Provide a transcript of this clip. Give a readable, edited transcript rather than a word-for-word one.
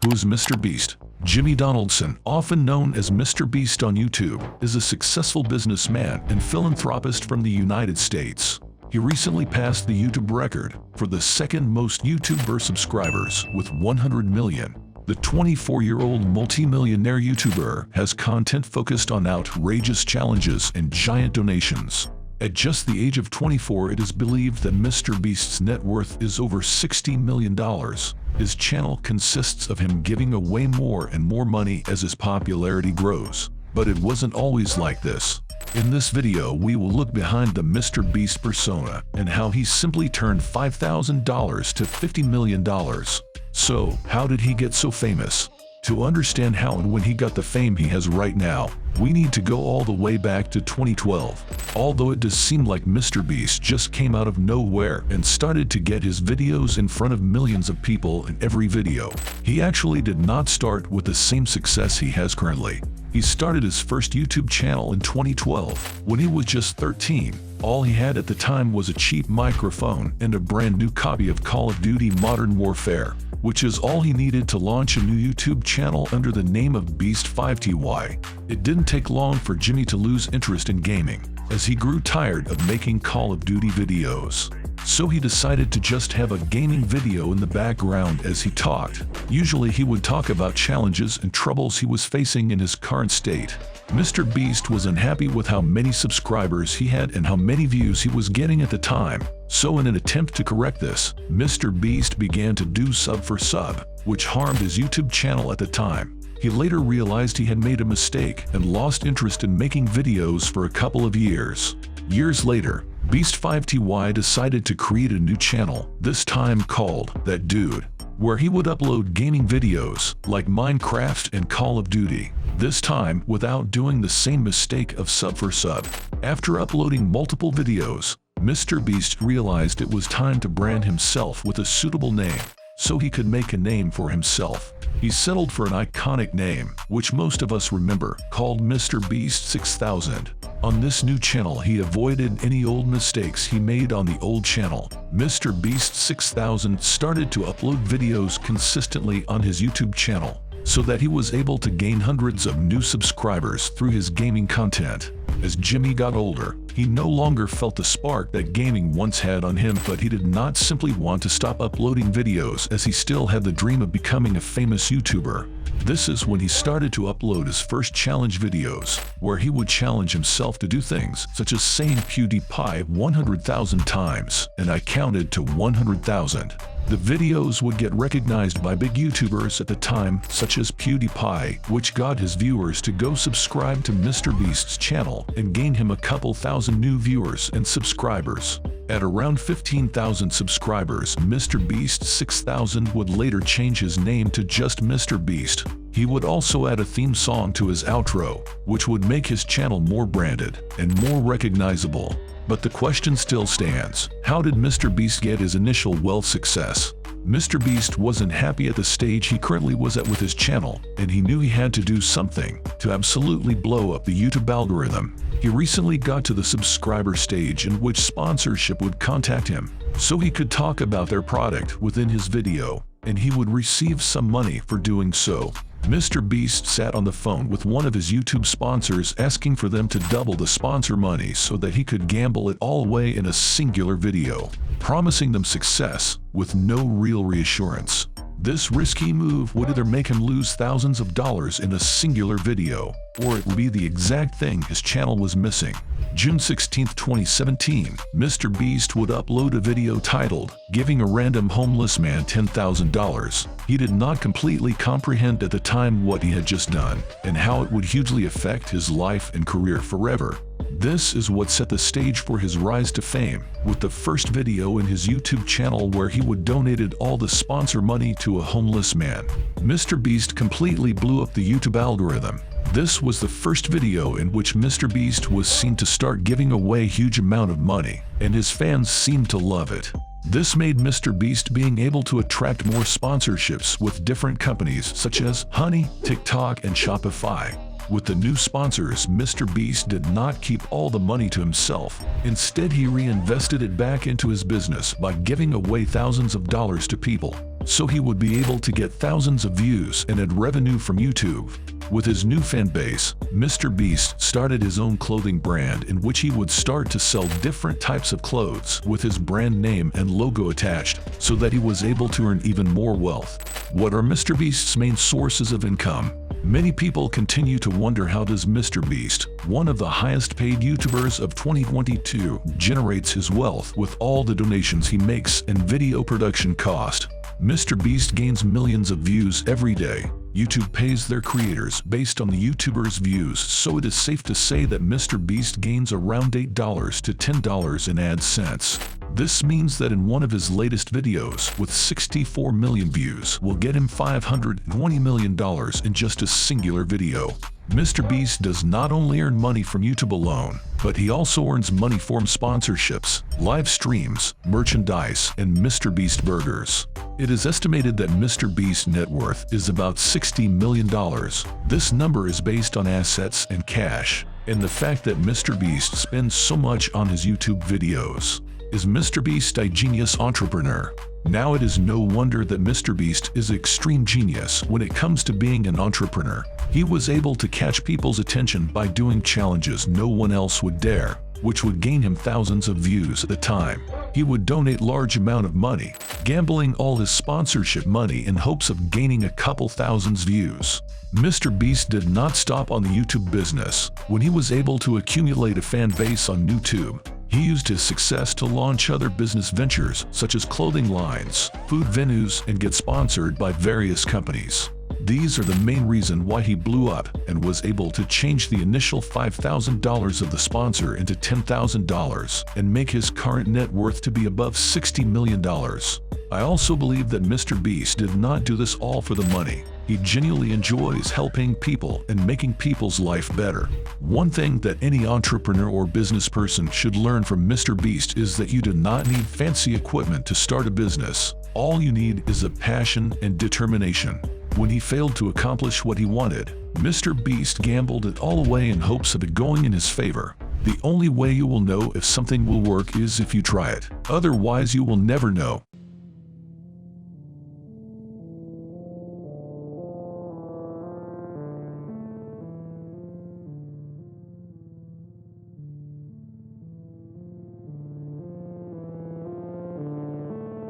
Who's MrBeast? Jimmy Donaldson, often known as MrBeast on YouTube, is a successful businessman and philanthropist from the United States. He recently passed the YouTube record for the second most YouTuber subscribers with 100 million. The 24-year-old multi-millionaire YouTuber has content focused on outrageous challenges and giant donations. At just the age of 24, it is believed that MrBeast's net worth is over $60 million. His channel consists of him giving away more and more money as his popularity grows. But it wasn't always like this. In this video, we will look behind the MrBeast persona and how he simply turned $5,000 to $50 million. So, how did he get so famous? To understand how and when he got the fame he has right now, we need to go all the way back to 2012. Although it does seem like MrBeast just came out of nowhere and started to get his videos in front of millions of people in every video, he actually did not start with the same success he has currently. He started his first YouTube channel in 2012 when he was just 13. All he had at the time was a cheap microphone and a brand new copy of Call of Duty Modern Warfare, which is all he needed to launch a new YouTube channel under the name of Beast5ty. It didn't take long for Jimmy to lose interest in gaming, as he grew tired of making Call of Duty videos. So he decided to just have a gaming video in the background as he talked. Usually he would talk about challenges and troubles he was facing in his current state. MrBeast was unhappy with how many subscribers he had and how many views he was getting at the time. So in an attempt to correct this, MrBeast began to do sub for sub, which harmed his YouTube channel at the time. He later realized he had made a mistake and lost interest in making videos for a couple of years. Years later, Beast5ty decided to create a new channel, this time called That Dude, where he would upload gaming videos like Minecraft and Call of Duty, this time without doing the same mistake of sub for sub. After uploading multiple videos, MrBeast realized it was time to brand himself with a suitable name, so he could make a name for himself. He settled for an iconic name, which most of us remember, called MrBeast 6000. On this new channel, he avoided any old mistakes he made on the old channel. MrBeast 6000 started to upload videos consistently on his YouTube channel, so that he was able to gain hundreds of new subscribers through his gaming content. As Jimmy got older, he no longer felt the spark that gaming once had on him, but he did not simply want to stop uploading videos, as he still had the dream of becoming a famous YouTuber. This is when he started to upload his first challenge videos, where he would challenge himself to do things such as saying PewDiePie 100,000 times, and I counted to 100,000. The videos would get recognized by big YouTubers at the time, such as PewDiePie, which got his viewers to go subscribe to MrBeast's channel and gain him a couple thousand new viewers and subscribers. At around 15,000 subscribers, MrBeast 6000 would later change his name to just MrBeast. He would also add a theme song to his outro, which would make his channel more branded and more recognizable. But the question still stands: how did MrBeast get his initial wealth success? MrBeast wasn't happy at the stage he currently was at with his channel, and he knew he had to do something to absolutely blow up the YouTube algorithm. He recently got to the subscriber stage in which sponsorship would contact him, so he could talk about their product within his video, and he would receive some money for doing so. MrBeast sat on the phone with one of his YouTube sponsors, asking for them to double the sponsor money so that he could gamble it all away in a singular video, promising them success with no real reassurance. This risky move would either make him lose thousands of dollars in a singular video, or it would be the exact thing his channel was missing. June 16, 2017, MrBeast would upload a video titled, "Giving a Random Homeless Man $10,000. He did not completely comprehend at the time what he had just done, and how it would hugely affect his life and career forever. This is what set the stage for his rise to fame, with the first video in his YouTube channel where he would donated all the sponsor money to a homeless man. MrBeast completely blew up the YouTube algorithm. This was the first video in which MrBeast was seen to start giving away a huge amount of money, and his fans seemed to love it. This made MrBeast being able to attract more sponsorships with different companies such as Honey, TikTok, and Shopify. With the new sponsors, MrBeast did not keep all the money to himself. Instead, he reinvested it back into his business by giving away thousands of dollars to people, so he would be able to get thousands of views and add revenue from YouTube. With his new fan base, MrBeast started his own clothing brand in which he would start to sell different types of clothes with his brand name and logo attached, so that he was able to earn even more wealth. What are MrBeast's main sources of income? Many people continue to wonder, how does MrBeast, one of the highest paid YouTubers of 2022, generates his wealth with all the donations he makes and video production cost? MrBeast gains millions of views every day. YouTube pays their creators based on the YouTuber's views, so it is safe to say that MrBeast gains around $8 to $10 in ad cents. This means that in one of his latest videos, with 64 million views, will get him $520 million in just a singular video. MrBeast does not only earn money from YouTube alone, but he also earns money from sponsorships, live streams, merchandise, and MrBeast burgers. It is estimated that MrBeast's net worth is about $60 million. This number is based on assets and cash, and the fact that MrBeast spends so much on his YouTube videos. Is MrBeast a genius entrepreneur? Now it is no wonder that MrBeast is an extreme genius when it comes to being an entrepreneur. He was able to catch people's attention by doing challenges no one else would dare, which would gain him thousands of views at a time. He would donate large amount of money, gambling all his sponsorship money in hopes of gaining a couple thousands views. MrBeast did not stop on the YouTube business. When he was able to accumulate a fan base on YouTube, he used his success to launch other business ventures such as clothing lines, food venues, and get sponsored by various companies. These are the main reason why he blew up and was able to change the initial $5,000 of the sponsor into $10,000 and make his current net worth to be above $60 million. I also believe that MrBeast did not do this all for the money. He genuinely enjoys helping people and making people's life better. One thing that any entrepreneur or business person should learn from MrBeast is that you do not need fancy equipment to start a business. All you need is a passion and determination. When he failed to accomplish what he wanted, MrBeast gambled it all away in hopes of it going in his favor. The only way you will know if something will work is if you try it. Otherwise, you will never know.